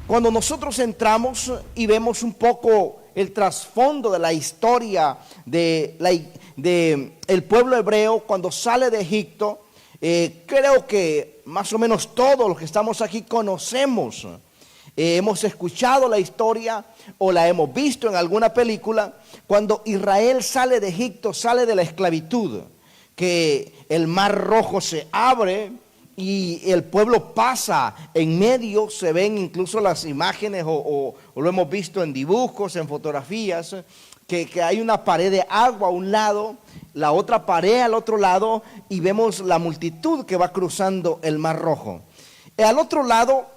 Cuando nosotros entramos y vemos un poco el trasfondo de la historia de el pueblo hebreo cuando sale de Egipto, creo que más o menos todos los que estamos aquí conocemos, hemos escuchado la historia o la hemos visto en alguna película, cuando Israel sale de Egipto, sale de la esclavitud, que el mar rojo se abre y el pueblo pasa en medio. Se ven incluso las imágenes o lo hemos visto en dibujos, en fotografías, que hay una pared de agua a un lado, la otra pared al otro lado, y vemos la multitud que va cruzando el mar rojo. Al otro lado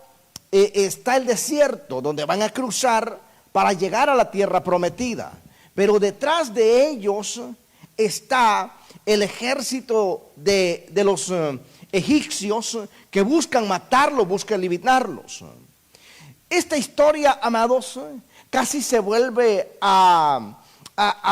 está el desierto donde van a cruzar para llegar a la tierra prometida, pero detrás de ellos está el ejército de los egipcios que buscan matarlos, buscan eliminarlos. Esta historia, amados, casi se vuelve a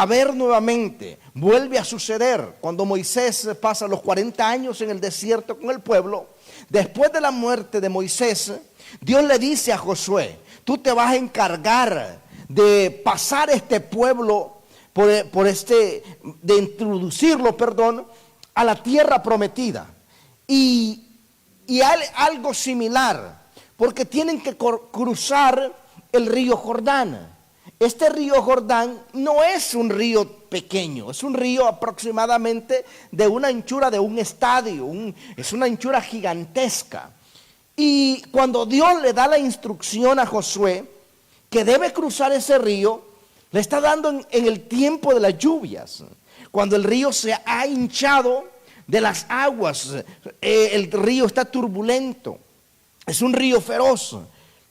ver nuevamente, vuelve a suceder cuando Moisés pasa los 40 años en el desierto con el pueblo. Después de la muerte de Moisés, Dios le dice a Josué: tú te vas a encargar de pasar este pueblo de introducirlo, a la tierra prometida. Y algo similar, porque tienen que cruzar el río Jordán. Este río Jordán no es un río pequeño, es un río aproximadamente de una anchura de un estadio, es una anchura gigantesca. Y cuando Dios le da la instrucción a Josué que debe cruzar ese río, le está dando en el tiempo de las lluvias, cuando el río se ha hinchado de las aguas, el río está turbulento, es un río feroz,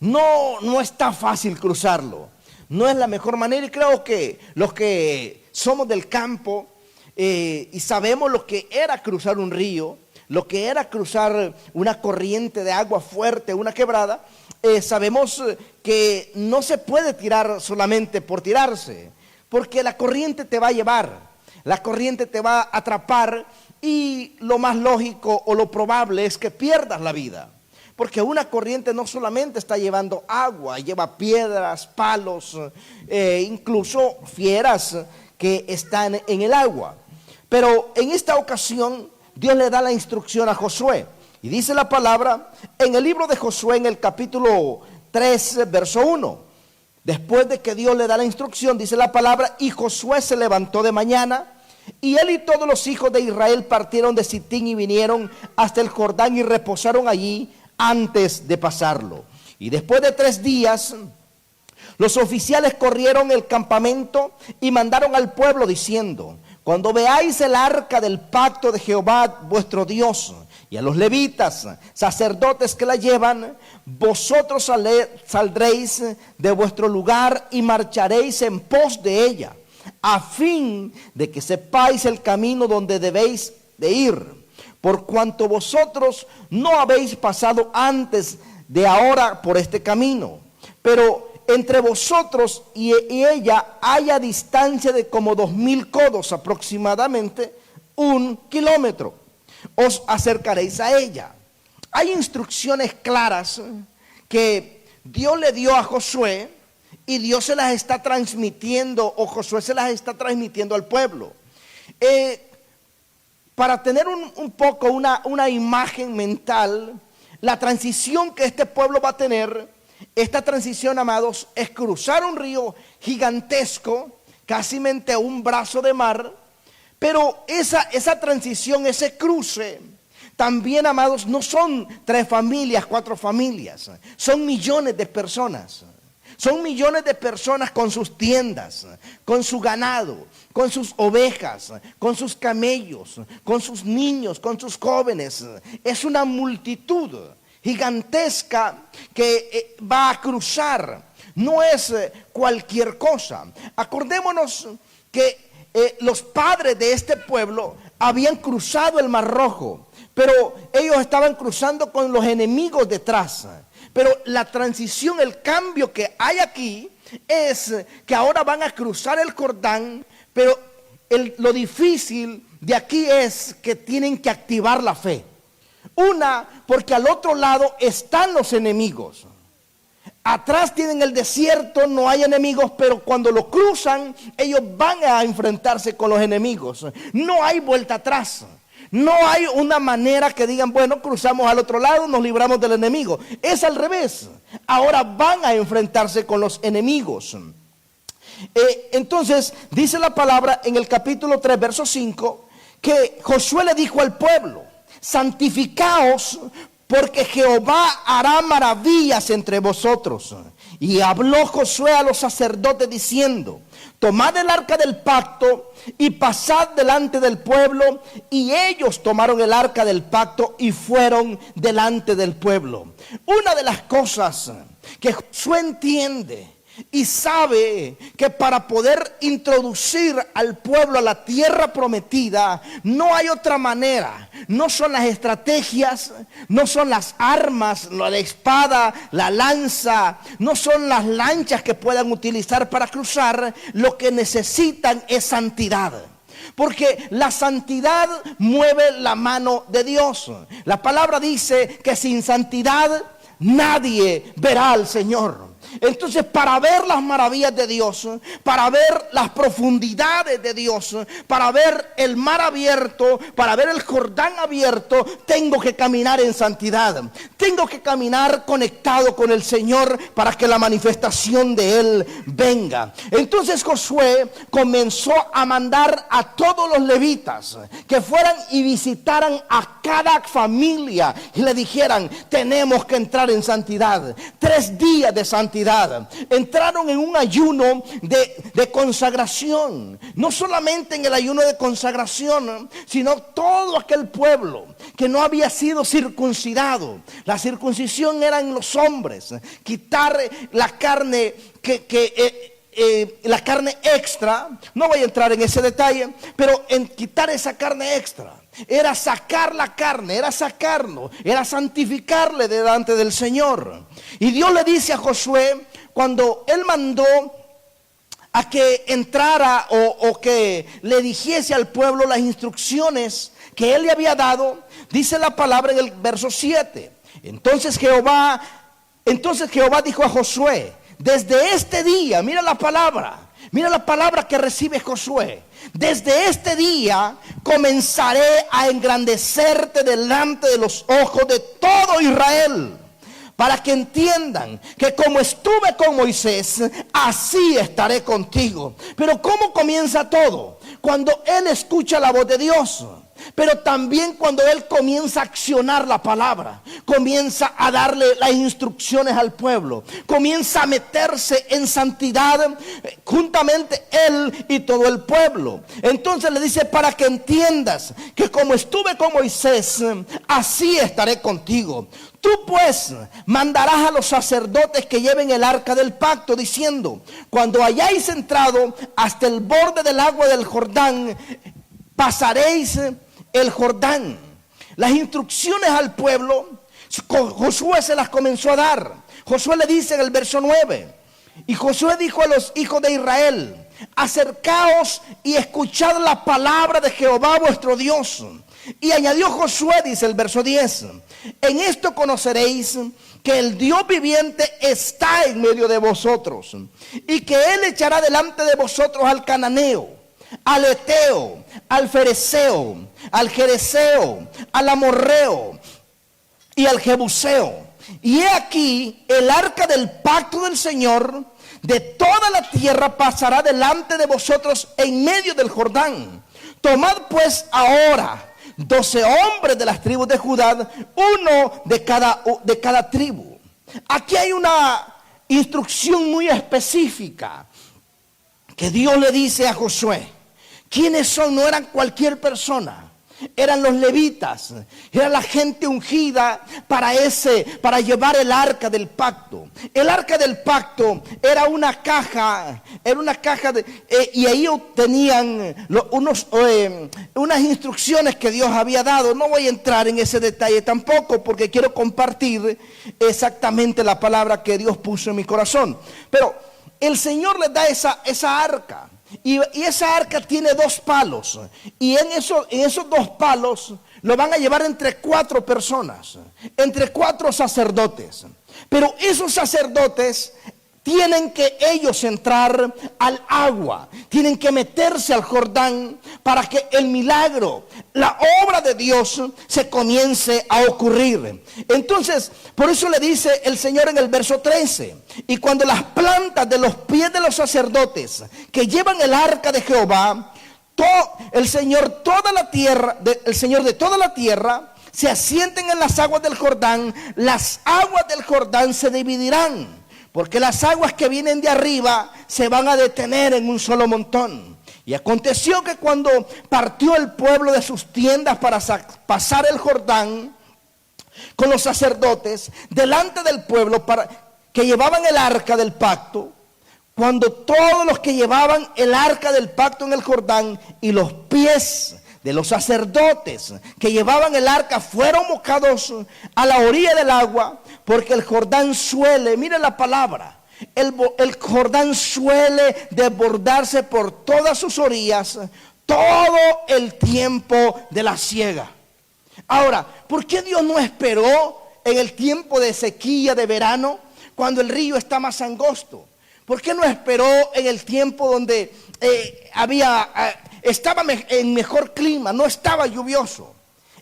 no está fácil cruzarlo, no es la mejor manera. Y creo que los que somos del campo y sabemos lo que era cruzar un río, lo que era cruzar una corriente de agua fuerte, una quebrada, sabemos que no se puede tirar solamente por tirarse, porque la corriente te va a llevar, la corriente te va a atrapar, y lo más lógico o lo probable es que pierdas la vida, porque una corriente no solamente está llevando agua, lleva piedras, palos, incluso fieras que están en el agua. Pero en esta ocasión Dios le da la instrucción a Josué, y dice la palabra en el libro de Josué, en el capítulo 3, verso 1. Después de que Dios le da la instrucción, dice la palabra: y Josué se levantó de mañana, y él y todos los hijos de Israel partieron de Sitín y vinieron hasta el Jordán y reposaron allí antes de pasarlo. Y después de 3 días, los oficiales corrieron el campamento y mandaron al pueblo diciendo: cuando veáis el arca del pacto de Jehová vuestro Dios, y a los levitas, sacerdotes que la llevan, vosotros saldréis de vuestro lugar y marcharéis en pos de ella, a fin de que sepáis el camino donde debéis de ir, por cuanto vosotros no habéis pasado antes de ahora por este camino, pero entre vosotros y ella haya distancia de como 2000 codos, aproximadamente 1 kilómetro. Os acercaréis a ella. Hay instrucciones claras que Dios le dio a Josué, y Dios se las está transmitiendo, o Josué se las está transmitiendo al pueblo. Para tener un poco una imagen mental, la transición que este pueblo va a tener, esta transición, amados, es cruzar un río gigantesco, casi un brazo de mar. Pero esa transición, ese cruce, también, amados, no son 3 familias, 4 familias, son millones de personas. Son millones de personas con sus tiendas, con su ganado, con sus ovejas, con sus camellos, con sus niños, con sus jóvenes. Es una multitud gigantesca que va a cruzar. No es cualquier cosa. Acordémonos que los padres de este pueblo habían cruzado el Mar Rojo, pero ellos estaban cruzando con los enemigos detrás. Pero la transición, el cambio que hay aquí es que ahora van a cruzar el Jordán, pero lo difícil de aquí es que tienen que activar la fe. Una, porque al otro lado están los enemigos. Atrás tienen el desierto, no hay enemigos, pero cuando lo cruzan, ellos van a enfrentarse con los enemigos. No hay vuelta atrás. No hay una manera que digan, bueno, cruzamos al otro lado, nos libramos del enemigo. Es al revés. Ahora van a enfrentarse con los enemigos. Entonces, dice la palabra en el capítulo 3, verso 5, que Josué le dijo al pueblo: santificaos, porque Jehová hará maravillas entre vosotros. Y habló Josué a los sacerdotes diciendo: tomad el arca del pacto y pasad delante del pueblo. Y ellos tomaron el arca del pacto y fueron delante del pueblo. Una de las cosas que Josué entiende y sabe, que para poder introducir al pueblo a la tierra prometida, no hay otra manera. No son las estrategias, no son las armas, la espada, la lanza, no son las lanchas que puedan utilizar para cruzar. Lo que necesitan es santidad, porque la santidad mueve la mano de Dios. La palabra dice que sin santidad nadie verá al Señor. Entonces, para ver las maravillas de Dios, para ver las profundidades de Dios, para ver el mar abierto, para ver el Jordán abierto, tengo que caminar en santidad. Tengo que caminar conectado con el Señor para que la manifestación de Él venga. Entonces Josué comenzó a mandar a todos los levitas que fueran y visitaran a cada familia y le dijeran: tenemos que entrar en santidad. 3 días de santidad. Entraron en un ayuno de consagración. No solamente en el ayuno de consagración, sino todo aquel pueblo que no había sido circuncidado. La circuncisión era en los hombres. Quitar la carne la carne extra. No voy a entrar en ese detalle, pero en quitar esa carne extra era sacar la carne, era sacarlo, era santificarle delante del Señor. Y Dios le dice a Josué, cuando él mandó a que entrara o que le dijese al pueblo las instrucciones que él le había dado, dice la palabra en el verso 7: entonces Jehová dijo a Josué: desde este día, mira la palabra que recibe Josué: desde este día comenzaré a engrandecerte delante de los ojos de todo Israel, para que entiendan que como estuve con Moisés, así estaré contigo. Pero ¿cómo comienza todo? Cuando él escucha la voz de Dios, pero también cuando él comienza a accionar la palabra, comienza a darle las instrucciones al pueblo, comienza a meterse en santidad juntamente él y todo el pueblo. Entonces le dice: para que entiendas que como estuve con Moisés, así estaré contigo. Tú pues mandarás a los sacerdotes que lleven el arca del pacto, diciendo: cuando hayáis entrado hasta el borde del agua del Jordán, pasaréis el Jordán. Las instrucciones al pueblo, Josué se las comenzó a dar. Josué le dice en el verso 9: y Josué dijo a los hijos de Israel: acercaos y escuchad la palabra de Jehová vuestro Dios. Y añadió Josué, dice el verso 10: en esto conoceréis que el Dios viviente está en medio de vosotros, y que Él echará delante de vosotros al cananeo, al eteo, al fereceo, al jereseo, al amorreo y al jebuseo. Y he aquí, el arca del pacto del Señor de toda la tierra pasará delante de vosotros en medio del Jordán. Tomad pues ahora 12 hombres de las tribus de Judá, uno de cada tribu. Aquí hay una instrucción muy específica que Dios le dice a Josué. ¿Quiénes son? No eran cualquier persona. Eran los levitas, era la gente ungida para llevar el arca del pacto. El arca del pacto era una caja, y ahí tenían unas instrucciones que Dios había dado. No voy a entrar en ese detalle tampoco, porque quiero compartir exactamente la palabra que Dios puso en mi corazón. Pero el Señor les da esa arca. Y esa arca tiene 2 palos. Y en esos 2 palos lo van a llevar entre 4 personas, entre 4 sacerdotes. Pero esos sacerdotes tienen que ellos entrar al agua, tienen que meterse al Jordán para que el milagro, la obra de Dios se comience a ocurrir. Entonces, por eso le dice el Señor en el verso 13: y cuando las plantas de los pies de los sacerdotes que llevan el arca de Jehová, el Señor de toda la tierra, se asienten en las aguas del Jordán, las aguas del Jordán se dividirán, porque las aguas que vienen de arriba se van a detener en un solo montón. Y aconteció que cuando partió el pueblo de sus tiendas para pasar el Jordán con los sacerdotes delante del pueblo que llevaban el arca del pacto, cuando todos los que llevaban el arca del pacto en el Jordán y los pies de los sacerdotes que llevaban el arca fueron mojados a la orilla del agua, porque el Jordán suele, mire la palabra, el Jordán suele desbordarse por todas sus orillas todo el tiempo de la siega. Ahora, ¿por qué Dios no esperó en el tiempo de sequía de verano, cuando el río está más angosto? ¿Por qué no esperó en el tiempo donde estaba en mejor clima, no estaba lluvioso,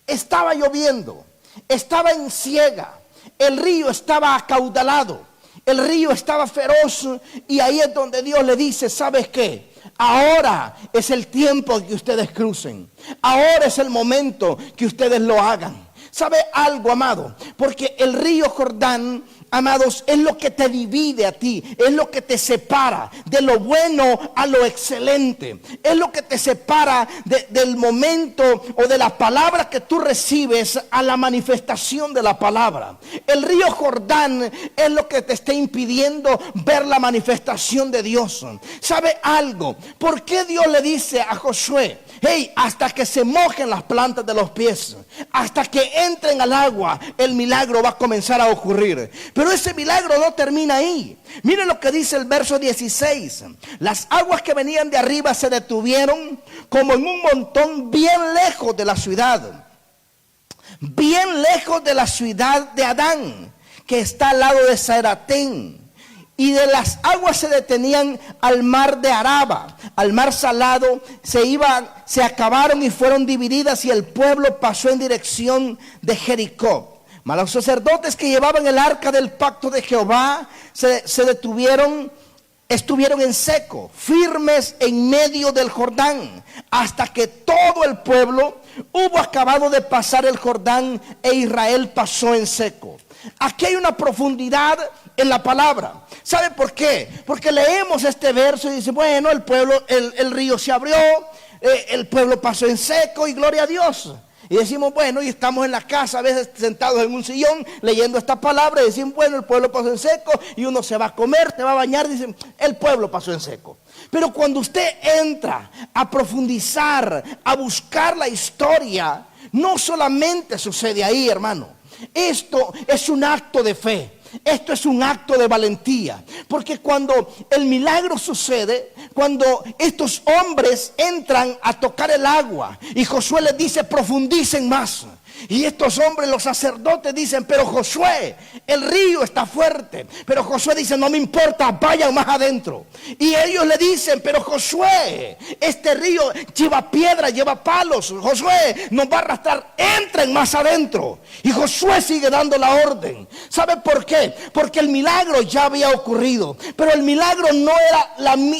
estaba lloviendo, estaba en siega, el río estaba acaudalado, el río estaba feroz? Y ahí es donde Dios le dice: ¿sabes qué? Ahora es el tiempo que ustedes crucen, ahora es el momento que ustedes lo hagan. ¿Sabe algo, amado? Porque el río Jordán, amados, es lo que te divide a ti, es lo que te separa de lo bueno a lo excelente, es lo que te separa del momento o de la palabra que tú recibes a la manifestación de la palabra. El río Jordán es lo que te está impidiendo ver la manifestación de Dios. ¿Sabe algo? ¿Por qué Dios le dice a Josué: hey, hasta que se mojen las plantas de los pies, hasta que entren al agua, el milagro va a comenzar a ocurrir? Pero ese milagro no termina ahí. Miren lo que dice el verso 16: las aguas que venían de arriba se detuvieron como en un montón bien lejos de la ciudad, bien lejos de la ciudad de Adán, que está al lado de Zaretán. Y de las aguas se detenían al mar de Araba, al mar salado, se acabaron y fueron divididas, y el pueblo pasó en dirección de Jericó. Mas los sacerdotes que llevaban el arca del pacto de Jehová estuvieron en seco, firmes en medio del Jordán, hasta que todo el pueblo hubo acabado de pasar el Jordán e Israel pasó en seco. Aquí hay una profundidad en la palabra. ¿Sabe por qué? Porque leemos este verso y dice: bueno, el río se abrió, el pueblo pasó en seco y gloria a Dios. Y decimos: bueno, y estamos en la casa a veces sentados en un sillón leyendo esta palabra y decimos: bueno, el pueblo pasó en seco, y uno se va a comer, te va a bañar, y dicen: el pueblo pasó en seco. Pero cuando usted entra a profundizar, a buscar la historia, no solamente sucede ahí, hermano. Esto es un acto de fe. Esto es un acto de valentía, porque cuando el milagro sucede, cuando estos hombres entran a tocar el agua y Josué les dice: profundicen más, y estos hombres, los sacerdotes, dicen: pero Josué, el río está fuerte. Pero Josué dice: no me importa, vayan más adentro. Y ellos le dicen: pero Josué, este río lleva piedra, lleva palos, Josué nos va a arrastrar, entren más adentro. Y Josué sigue dando la orden. ¿Sabe por qué? Porque el milagro ya había ocurrido, pero el milagro no era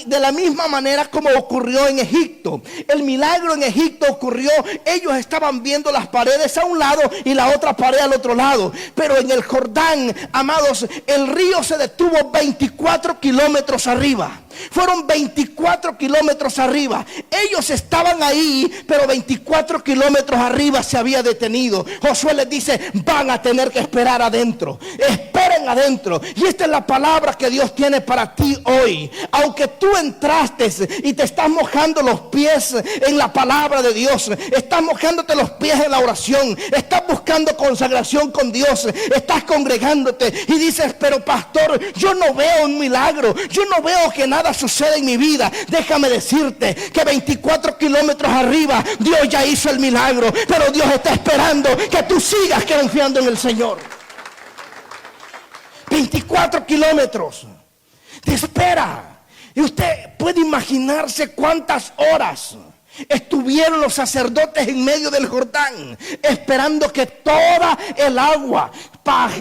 de la misma manera como ocurrió en Egipto. El milagro en Egipto ocurrió, ellos estaban viendo las paredes a un lado y la otra pared al otro lado. Pero en el Jordán, amados, el río se detuvo 24 kilómetros arriba. Fueron 24 kilómetros arriba. Ellos estaban ahí, pero 24 kilómetros arriba se había detenido. Josué les dice: van a tener que esperar adentro. Esperen adentro. Y esta es la palabra que Dios tiene para ti hoy. Aunque tú entraste y te estás mojando los pies en la palabra de Dios, estás mojándote los pies en la oración, estás buscando consagración con Dios, estás congregándote y dices: pero pastor, yo no veo un milagro, yo no veo que nada nada sucede en mi vida, déjame decirte que 24 kilómetros arriba Dios ya hizo el milagro, pero Dios está esperando que tú sigas confiando en el Señor. 24 kilómetros de espera. Y usted puede imaginarse cuántas horas estuvieron los sacerdotes en medio del Jordán, esperando que toda el agua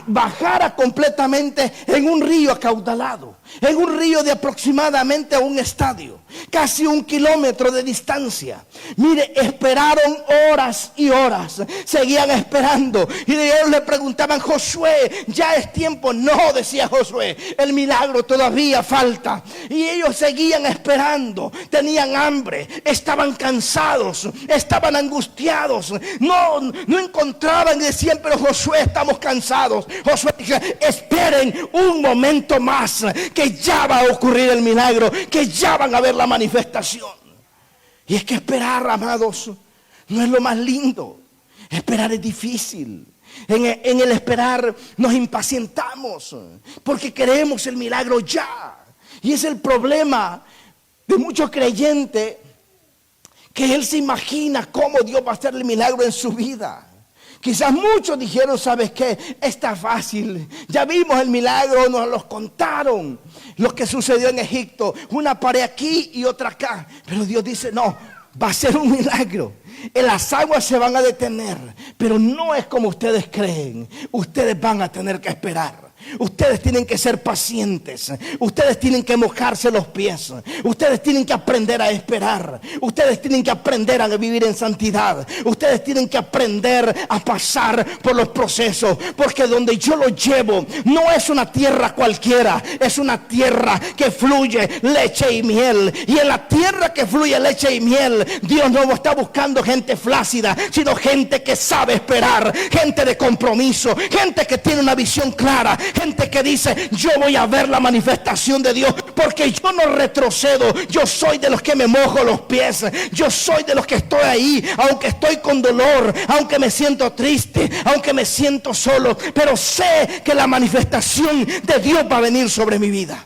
bajara completamente en un río acaudalado, en un río de aproximadamente un estadio, casi 1 kilómetro de distancia. Mire, esperaron horas y horas, seguían esperando, y ellos le preguntaban: Josué, ya es tiempo. No, decía Josué, el milagro todavía falta. Y ellos seguían esperando, tenían hambre, estaban cansados, estaban angustiados, no encontraban, y decían: pero Josué, estamos cansados. Josué dice: esperen un momento más, que ya va a ocurrir el milagro, que ya van a ver la manifestación. Y es que esperar, amados, no es lo más lindo. Esperar es difícil. En el esperar nos impacientamos porque queremos el milagro ya. Y es el problema de muchos creyentes, que él se imagina cómo Dios va a hacer el milagro en su vida. Quizás muchos dijeron: ¿sabes qué? Está fácil, ya vimos el milagro, nos los contaron, lo que sucedió en Egipto, una pared aquí y otra acá. Pero Dios dice: no, va a ser un milagro. Las aguas se van a detener, pero no es como ustedes creen. Ustedes van a tener que esperar. Ustedes tienen que ser pacientes. Ustedes tienen que mojarse los pies. Ustedes tienen que aprender a esperar. Ustedes tienen que aprender a vivir en santidad. Ustedes tienen que aprender a pasar por los procesos, porque donde yo los llevo no es una tierra cualquiera, es una tierra que fluye leche y miel. Y en la tierra que fluye leche y miel, Dios no está buscando gente flácida, sino gente que sabe esperar, gente de compromiso, gente que tiene una visión clara, gente que dice: yo voy a ver la manifestación de Dios, porque yo no retrocedo. Yo soy de los que me mojo los pies. Yo soy de los que estoy ahí, aunque estoy con dolor, aunque me siento triste, aunque me siento solo, pero sé que la manifestación de Dios va a venir sobre mi vida.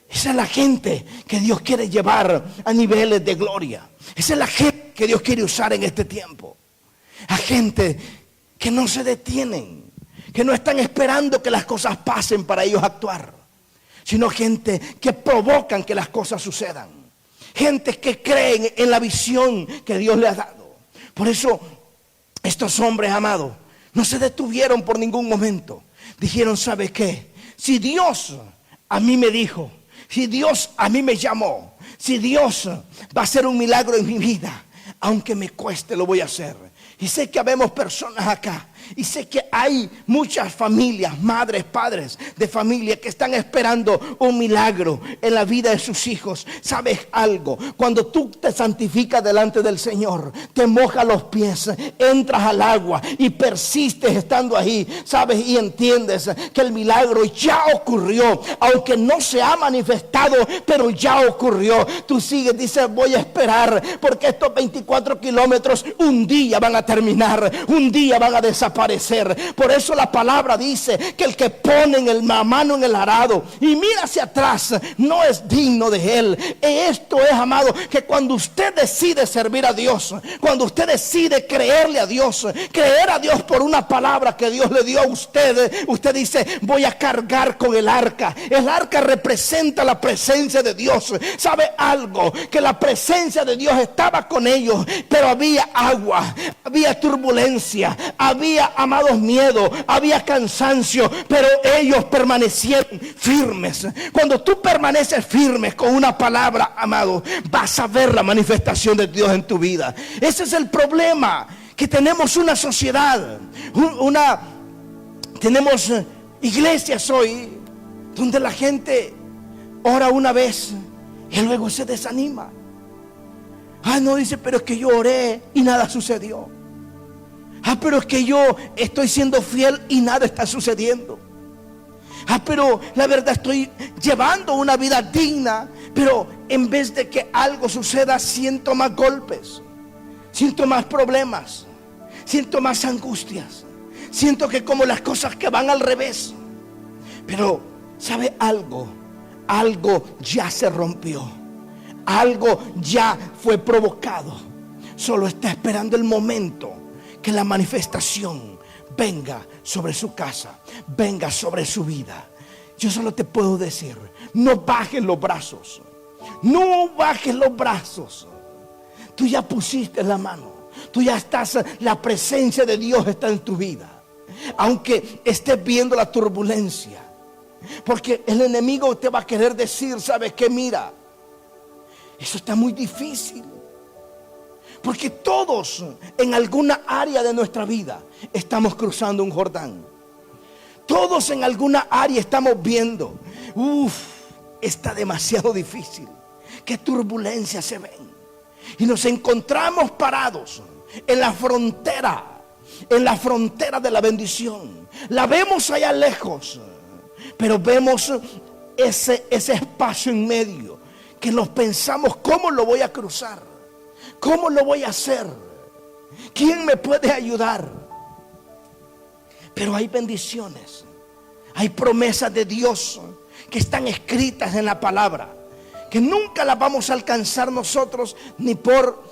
Esa es la gente que Dios quiere llevar a niveles de gloria. Esa es la gente que Dios quiere usar en este tiempo. A gente que no se detienen, que no están esperando que las cosas pasen para ellos actuar, sino gente que provocan que las cosas sucedan. Gente que creen en la visión que Dios les ha dado. Por eso estos hombres, amados, no se detuvieron por ningún momento. Dijeron: ¿sabes qué? Si Dios a mí me dijo, si Dios a mí me llamó, si Dios va a hacer un milagro en mi vida, aunque me cueste, lo voy a hacer. Y sé que habemos personas acá, y sé que hay muchas familias, madres, padres de familia, que están esperando un milagro en la vida de sus hijos. ¿Sabes algo? Cuando tú te santificas delante del Señor, te mojas los pies, entras al agua y persistes estando ahí, ¿sabes? Y entiendes que el milagro ya ocurrió, aunque no se ha manifestado, pero ya ocurrió. Tú sigues, dices: voy a esperar, porque estos 24 kilómetros un día van a terminar, un día van a desaparecer. Por eso la palabra dice que el que pone la mano en el arado y mira hacia atrás no es digno de él. Esto es, amado, que cuando usted decide servir a Dios, cuando usted decide creerle a Dios, creer a Dios por una palabra que Dios le dio a usted, usted dice: voy a cargar con el arca. El arca representa la presencia de Dios. ¿Sabe algo? Que la presencia de Dios estaba con ellos, pero había agua, había turbulencia, había, amados, miedo, había cansancio, pero ellos permanecieron firmes. Cuando tú permaneces firmes con una palabra, amado, vas a ver la manifestación de Dios en tu vida. Ese es el problema, que tenemos una sociedad, tenemos iglesias hoy donde la gente ora una vez y luego se desanima. No, dice: pero es que yo oré y nada sucedió. Pero es que yo estoy siendo fiel y nada está sucediendo. Pero la verdad, estoy llevando una vida digna, pero en vez de que algo suceda, siento más golpes, siento más problemas, siento más angustias, siento que como las cosas que van al revés. Pero ¿sabe algo? algo ya se rompió, algo ya fue provocado. Solo está esperando el momento que la manifestación venga sobre su casa, venga sobre su vida. Yo solo te puedo decir, no bajes los brazos, no bajes los brazos. Tú ya pusiste la mano, tú ya estás, la presencia de Dios está en tu vida. Aunque estés viendo la turbulencia, porque el enemigo te va a querer decir, ¿sabes qué? Mira, eso está muy difícil. Porque todos en alguna área de nuestra vida estamos cruzando un Jordán. Todos en alguna área estamos viendo, está demasiado difícil. Qué turbulencias se ven. Y nos encontramos parados en la frontera de la bendición. La vemos allá lejos, pero vemos ese espacio en medio que nos pensamos, ¿cómo lo voy a cruzar? ¿Cómo lo voy a hacer? ¿Quién me puede ayudar? Pero hay bendiciones, hay promesas de Dios que están escritas en la palabra, que nunca las vamos a alcanzar nosotros ni por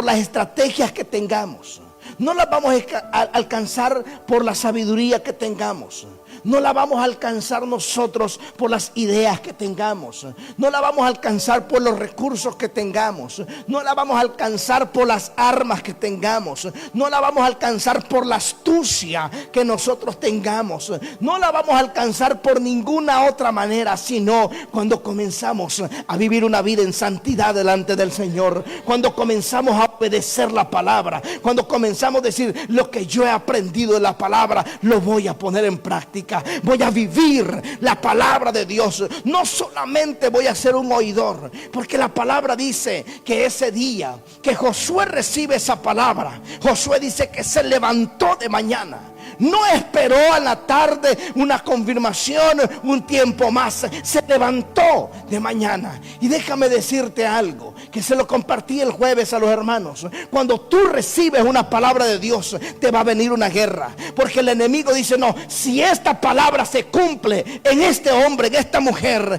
las estrategias que tengamos. No las vamos a alcanzar por la sabiduría que tengamos. No la vamos a alcanzar nosotros por las ideas que tengamos. No la vamos a alcanzar por los recursos que tengamos. No la vamos a alcanzar por las armas que tengamos. No la vamos a alcanzar por la astucia que nosotros tengamos. No la vamos a alcanzar por ninguna otra manera, sino cuando comenzamos a vivir una vida en santidad delante del Señor. Cuando comenzamos a obedecer la palabra. Cuando comenzamos a decir, lo que yo he aprendido de la palabra lo voy a poner en práctica. Voy a vivir la palabra de Dios. No solamente voy a ser un oidor, porque la palabra dice que ese día que Josué recibe esa palabra, Josué dice que se levantó de mañana. No esperó a la tarde una confirmación, un tiempo más. Se levantó de mañana. Y déjame decirte algo, que se lo compartí el jueves a los hermanos. Cuando tú recibes una palabra de Dios, te va a venir una guerra. Porque el enemigo dice, no, si esta palabra se cumple en este hombre, en esta mujer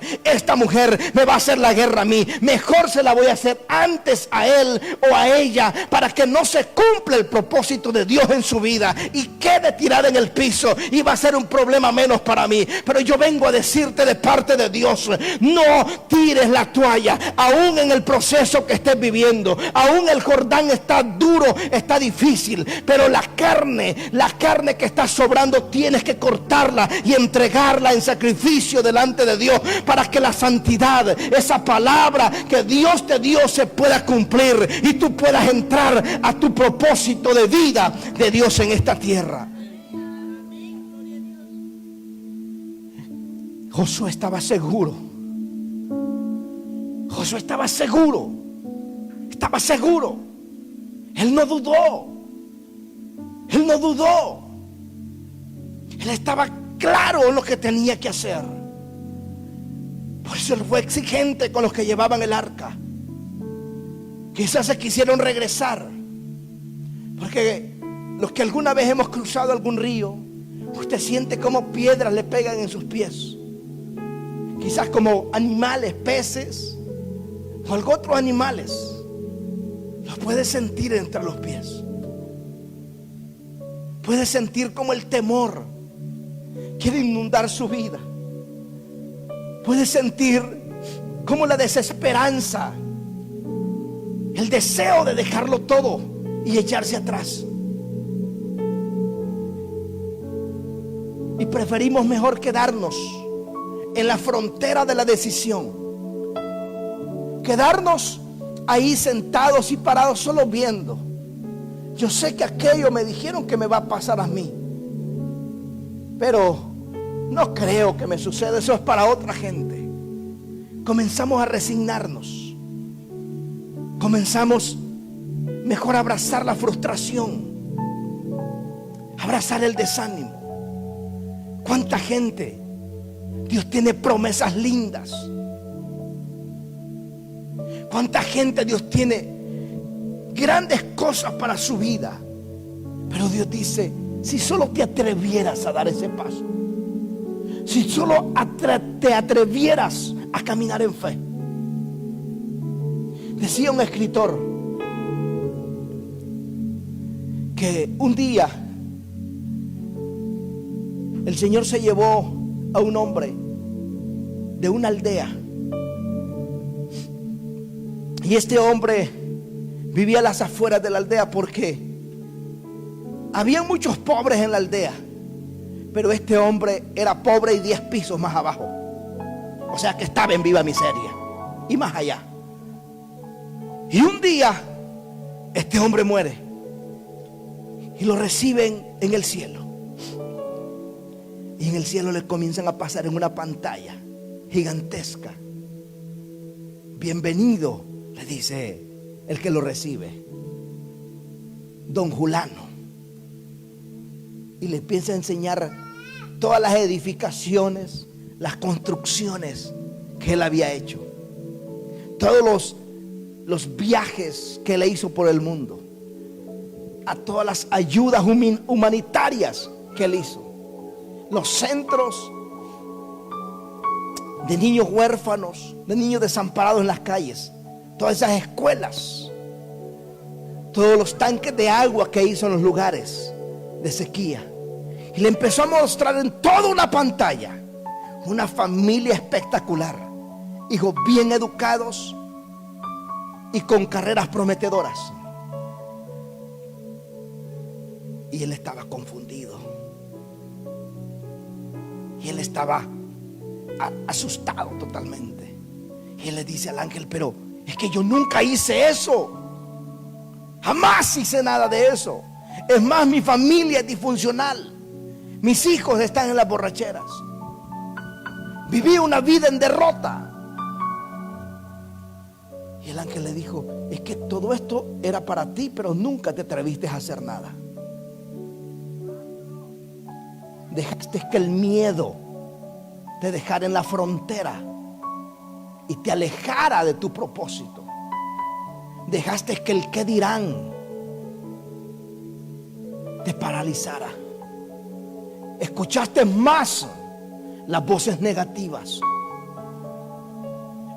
me va a hacer la guerra a mí. Mejor se la voy a hacer antes a él o a ella, para que no se cumpla el propósito de Dios en su vida y quede tirada en el piso, y va a ser un problema menos para mí. Pero yo vengo a decirte de parte de Dios, no tires la toalla, aún en el proceso que estés viviendo. Aún el Jordán está duro, está difícil, pero la carne que está sobrando tienes que cortarla y entregarla en sacrificio delante de Dios, para que la santidad, esa palabra que Dios te dio, se pueda cumplir y tú puedas entrar a tu propósito de vida de Dios en esta tierra. Josué estaba seguro. Josué estaba seguro. Estaba seguro. Él no dudó. Él no dudó. Él estaba claro en lo que tenía que hacer. Por eso él fue exigente con los que llevaban el arca. Quizás se quisieron regresar, porque los que alguna vez hemos cruzado algún río, usted siente como piedras le pegan en sus pies. Quizás como animales, peces o algo otros animales, los puede sentir entre los pies. Puede sentir como el temor quiere inundar su vida. Puede sentir como la desesperanza, el deseo de dejarlo todo y echarse atrás. Y preferimos mejor quedarnos en la frontera de la decisión, quedarnos ahí sentados y parados solo viendo. Yo sé que aquello me dijeron que me va a pasar a mí, pero no creo que me suceda, eso es para otra gente. Comenzamos a resignarnos, comenzamos mejor a abrazar la frustración, abrazar el desánimo. ¿Cuánta gente? Dios tiene promesas lindas. ¿Cuánta gente Dios tiene grandes cosas para su vida? Pero Dios dice, si solo te atrevieras a dar ese paso, si solo te atrevieras a caminar en fe. Decía un escritor que un día el Señor se llevó a un hombre de una aldea, y este hombre vivía a las afueras de la aldea porque había muchos pobres en la aldea, pero este hombre era pobre y 10 pisos más abajo, o sea que estaba en viva miseria y más allá. Y un día este hombre muere y lo reciben en el cielo, y en el cielo le comienzan a pasar en una pantalla gigantesca: bienvenido, le dice el que lo recibe, don Julano. Y le empieza a enseñar todas las edificaciones, las construcciones que él había hecho, todos los viajes que él hizo por el mundo, a todas las ayudas humanitarias que él hizo, los centros de niños huérfanos, de niños desamparados en las calles, todas esas escuelas, todos los tanques de agua que hizo en los lugares de sequía. Y le empezó a mostrar en toda una pantalla una familia espectacular, hijos bien educados y con carreras prometedoras. Y él estaba confundido, y él estaba asustado totalmente. Y él le dice al ángel: pero es que yo nunca hice eso, jamás hice nada de eso. Es más, mi familia es disfuncional, mis hijos están en las borracheras, viví una vida en derrota. Y el ángel le dijo: es que todo esto era para ti, pero nunca te atreviste a hacer nada. Dejaste que el miedo te dejara en la frontera y te alejara de tu propósito. Dejaste que el qué dirán te paralizara. Escuchaste más las voces negativas.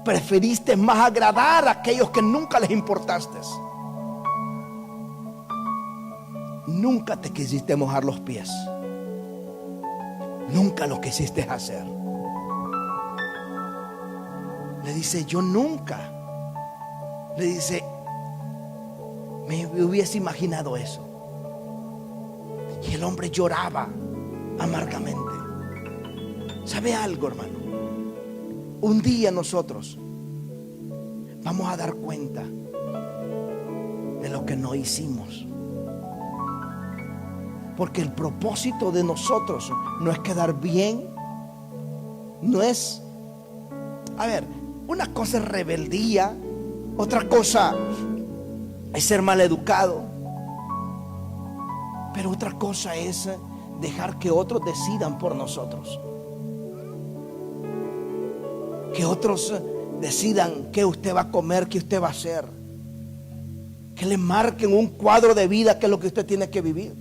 Preferiste más agradar a aquellos que nunca les importaste. Nunca te quisiste mojar los pies. Nunca lo quisiste hacer. Le dice: yo nunca. Le dice: me hubiese imaginado eso. Y el hombre lloraba amargamente. ¿Sabe algo, hermano? Un día nosotros vamos a dar cuenta de lo que no hicimos. Porque el propósito de nosotros no es quedar bien. No es, a ver, una cosa es rebeldía, otra cosa es ser mal educado, pero otra cosa es dejar que otros decidan por nosotros, que otros decidan qué usted va a comer, qué usted va a hacer, que le marquen un cuadro de vida, que es lo que usted tiene que vivir.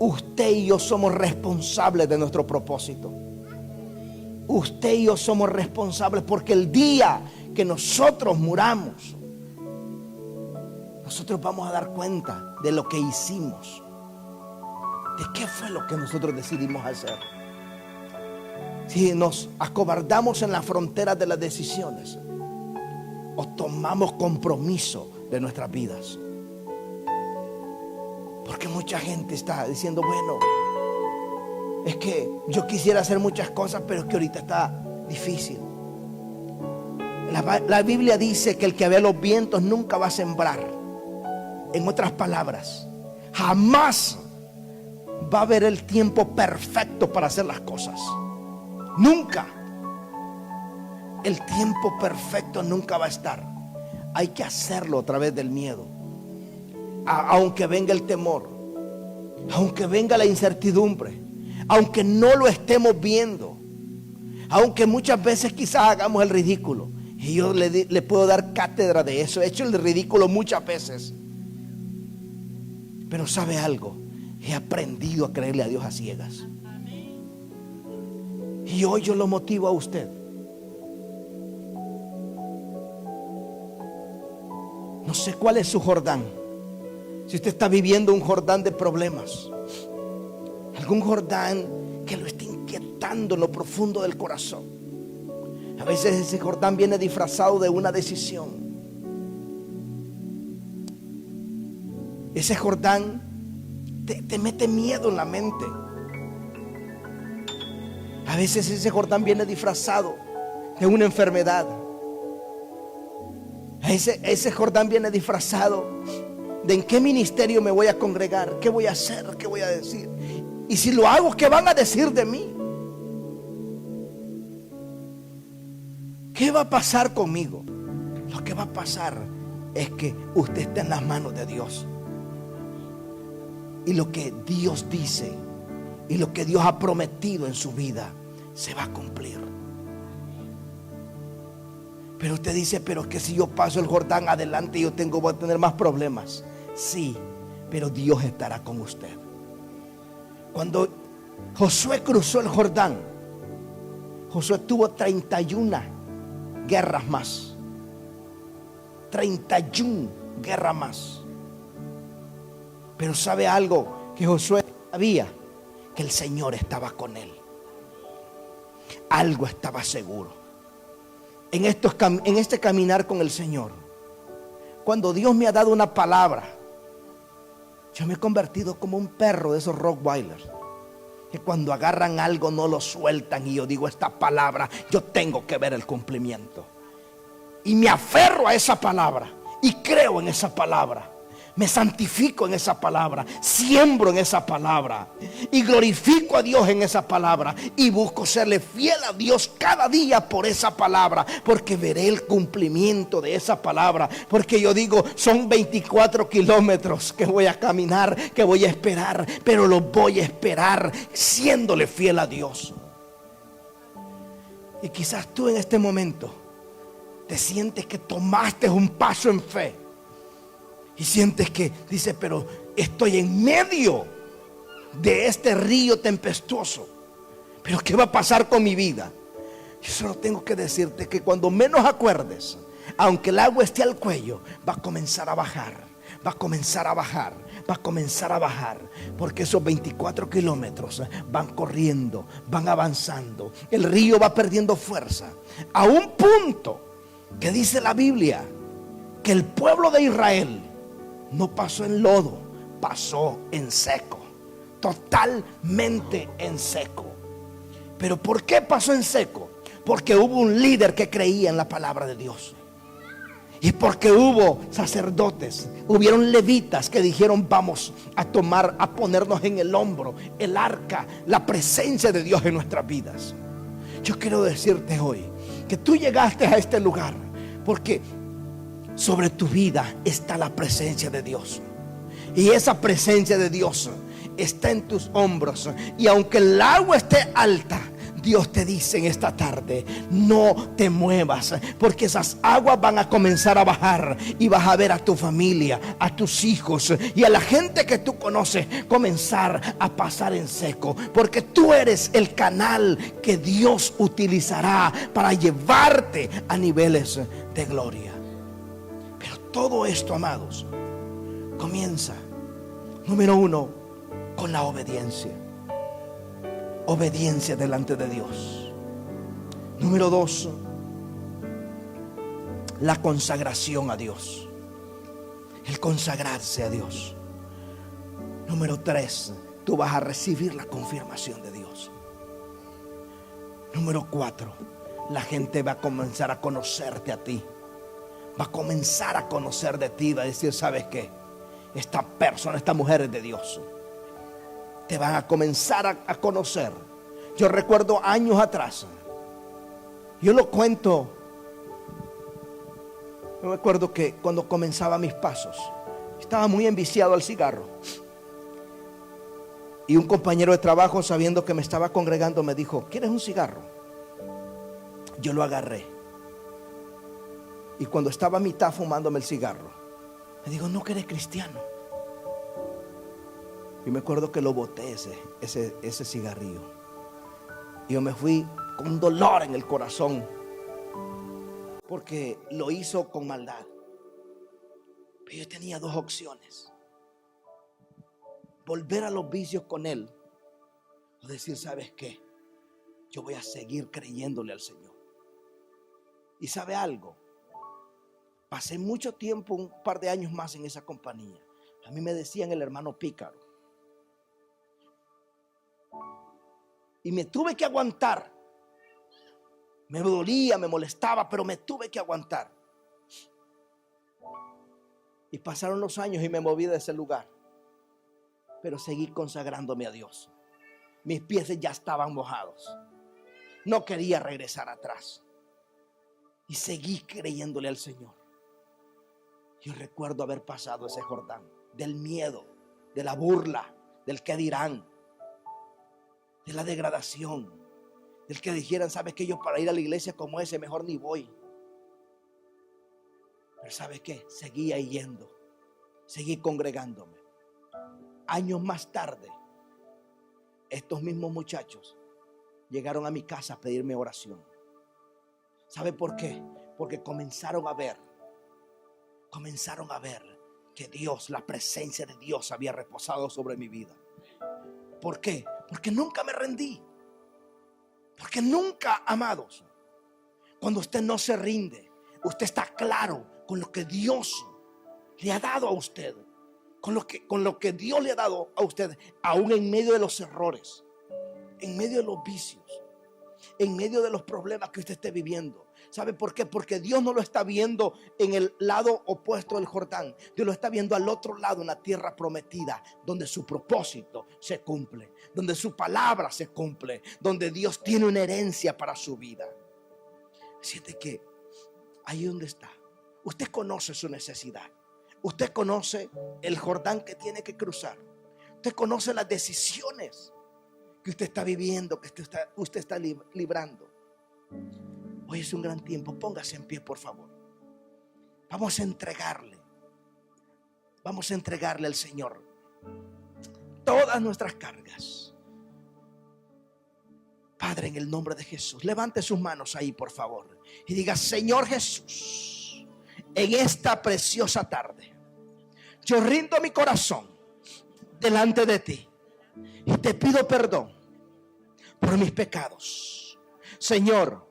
Usted y yo somos responsables de nuestro propósito. Usted y yo somos responsables, porque el día que nosotros muramos, nosotros vamos a dar cuenta de lo que hicimos, de qué fue lo que nosotros decidimos hacer. Si nos acobardamos en la frontera de las decisiones, o tomamos compromiso de nuestras vidas. Porque mucha gente está diciendo: bueno, es que yo quisiera hacer muchas cosas, pero es que ahorita está difícil. La Biblia dice que el que ve los vientos nunca va a sembrar. En otras palabras, jamás va a haber el tiempo perfecto para hacer las cosas. Nunca. El tiempo perfecto nunca va a estar. Hay que hacerlo a través del miedo. Aunque venga el temor, aunque venga la incertidumbre, aunque no lo estemos viendo, aunque muchas veces quizás hagamos el ridículo. Y yo le puedo dar cátedra de eso. He hecho el ridículo muchas veces. Pero ¿sabe algo? He aprendido a creerle a Dios a ciegas. Y hoy yo lo motivo a usted. No sé cuál es su Jordán. Si usted está viviendo un Jordán de problemas, algún Jordán que lo esté inquietando en lo profundo del corazón. A veces ese Jordán viene disfrazado de una decisión. Ese Jordán te mete miedo en la mente. A veces ese Jordán viene disfrazado de una enfermedad. Ese Jordán viene disfrazado de en qué ministerio me voy a congregar, qué voy a hacer, qué voy a decir. Y si lo hago, ¿qué van a decir de mí? ¿Qué va a pasar conmigo? Lo que va a pasar es que usted está en las manos de Dios. Y lo que Dios dice y lo que Dios ha prometido en su vida se va a cumplir. Pero usted dice, pero es que si yo paso el Jordán adelante, voy a tener más problemas. Sí, pero Dios estará con usted. Cuando Josué cruzó el Jordán, Josué tuvo 31 guerras más. 31 guerras más. Pero ¿sabe algo? Que Josué sabía que el Señor estaba con él. Algo estaba seguro. En este caminar con el Señor, cuando Dios me ha dado una palabra, yo me he convertido como un perro de esos Rottweilers, que cuando agarran algo no lo sueltan. Y yo digo, esta palabra, yo tengo que ver el cumplimiento. Y me aferro a esa palabra y creo en esa palabra. Me santifico en esa palabra, siembro en esa palabra y glorifico a Dios en esa palabra, y busco serle fiel a Dios cada día por esa palabra, porque veré el cumplimiento de esa palabra. Porque yo digo, son 24 kilómetros que voy a caminar, que voy a esperar, pero los voy a esperar siéndole fiel a Dios. Y quizás tú en este momento te sientes que tomaste un paso en fe y sientes que dice, pero estoy en medio de este río tempestuoso, pero ¿qué va a pasar con mi vida? Yo solo tengo que decirte que cuando menos acuerdes, aunque el agua esté al cuello, va a comenzar a bajar, va a comenzar a bajar, va a comenzar a bajar, porque esos 24 kilómetros van corriendo, van avanzando. El río va perdiendo fuerza, a un punto que dice la Biblia que el pueblo de Israel no pasó en lodo, pasó en seco, totalmente en seco. ¿Pero por qué pasó en seco? Porque hubo un líder que creía en la palabra de Dios. Y porque hubo sacerdotes, hubieron levitas que dijeron, vamos a ponernos en el hombro el arca, la presencia de Dios en nuestras vidas. Yo quiero decirte hoy que tú llegaste a este lugar porque sobre tu vida está la presencia de Dios. Y esa presencia de Dios está en tus hombros. Y aunque el agua esté alta, Dios te dice en esta tarde, no te muevas, porque esas aguas van a comenzar a bajar. Y vas a ver a tu familia, a tus hijos y a la gente que tú conoces comenzar a pasar en seco, porque tú eres el canal que Dios utilizará para llevarte a niveles de gloria. Pero todo esto, amados, comienza, número 1, con la obediencia. Obediencia delante de Dios. Número 2, la consagración a Dios. El consagrarse a Dios. Número 3, tú vas a recibir la confirmación de Dios. Número 4, la gente va a comenzar a conocerte a ti. Va a comenzar a conocer de ti. Va a decir, ¿sabes qué? Esta persona, esta mujer es de Dios. Te van a comenzar a conocer. Yo recuerdo años atrás, yo lo cuento, yo recuerdo que cuando comenzaba mis pasos, estaba muy enviciado al cigarro. Y un compañero de trabajo, sabiendo que me estaba congregando, me dijo, ¿quieres un cigarro? Yo lo agarré. Y cuando estaba a mitad fumándome el cigarro, me dijo, no, que eres cristiano. Y me acuerdo que lo boté ese cigarrillo. Y yo me fui con dolor en el corazón, porque lo hizo con maldad. Pero yo tenía dos opciones: volver a los vicios con él, o decir, ¿sabes qué? Yo voy a seguir creyéndole al Señor. Y ¿sabe algo? Pasé mucho tiempo, un par de años más en esa compañía. A mí me decían el hermano pícaro. Y me tuve que aguantar. Me dolía, me molestaba, pero me tuve que aguantar. Y pasaron los años y me moví de ese lugar. Pero seguí consagrándome a Dios. Mis pies ya estaban mojados. No quería regresar atrás. Y seguí creyéndole al Señor. Yo recuerdo haber pasado ese Jordán del miedo, de la burla, del qué dirán, de la degradación, del que dijeran, ¿sabes qué? Yo para ir a la iglesia como ese mejor ni voy. Pero ¿sabes qué? Seguía yendo, seguí congregándome. Años más tarde, estos mismos muchachos llegaron a mi casa a pedirme oración. ¿Sabe por qué? Porque comenzaron a ver que Dios, la presencia de Dios había reposado sobre mi vida. ¿Por qué? Porque nunca me rendí. Porque nunca, amados, cuando usted no se rinde, usted está claro con lo que Dios le ha dado a usted, con lo que Dios le ha dado a usted, aún en medio de los errores, en medio de los vicios, en medio de los problemas que usted esté viviendo. ¿Sabe por qué? Porque Dios no lo está viendo en el lado opuesto del Jordán. Dios lo está viendo al otro lado, en la tierra prometida, donde su propósito se cumple, donde su palabra se cumple, donde Dios tiene una herencia para su vida. Siente que ahí donde está, usted conoce su necesidad. Usted conoce el Jordán que tiene que cruzar. Usted conoce las decisiones que usted está viviendo, que usted está librando. Hoy es un gran tiempo. Póngase en pie, por favor. Vamos a entregarle al Señor todas nuestras cargas. Padre, en el nombre de Jesús, levante sus manos ahí, por favor, y diga: Señor Jesús, en esta preciosa tarde, yo rindo mi corazón delante de ti y te pido perdón por mis pecados. Señor,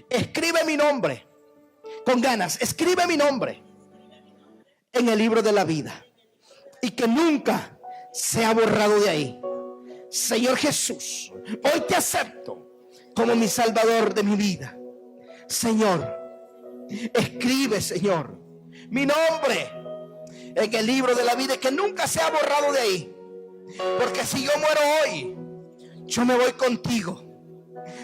escribe mi nombre con ganas, escribe mi nombre en el libro de la vida y que nunca sea borrado de ahí. Señor Jesús, hoy te acepto como mi Salvador de mi vida. Señor, escribe, Señor, mi nombre en el libro de la vida y que nunca sea borrado de ahí. Porque si yo muero hoy, yo me voy contigo,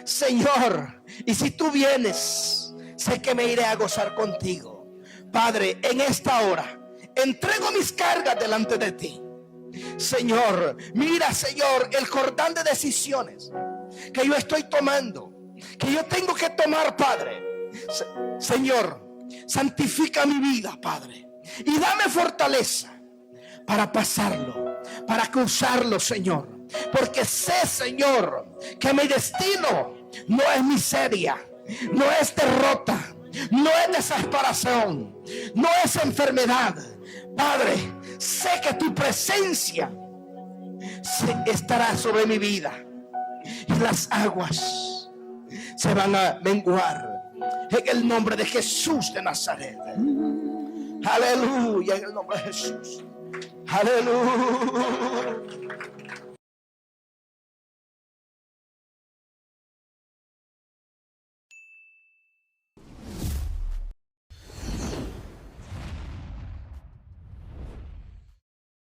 Señor. Y si tú vienes, sé que me iré a gozar contigo. Padre, en esta hora entrego mis cargas delante de ti. Señor, mira, Señor, el Jordán de decisiones que yo estoy tomando, que yo tengo que tomar, Padre. Señor, santifica mi vida, Padre, y dame fortaleza para pasarlo, para cruzarlo, Señor. Porque sé, Señor, que mi destino no es miseria, no es derrota, no es desesperación, no es enfermedad. Padre, sé que tu presencia estará sobre mi vida y las aguas se van a menguar en el nombre de Jesús de Nazaret. Aleluya, en el nombre de Jesús. Aleluya.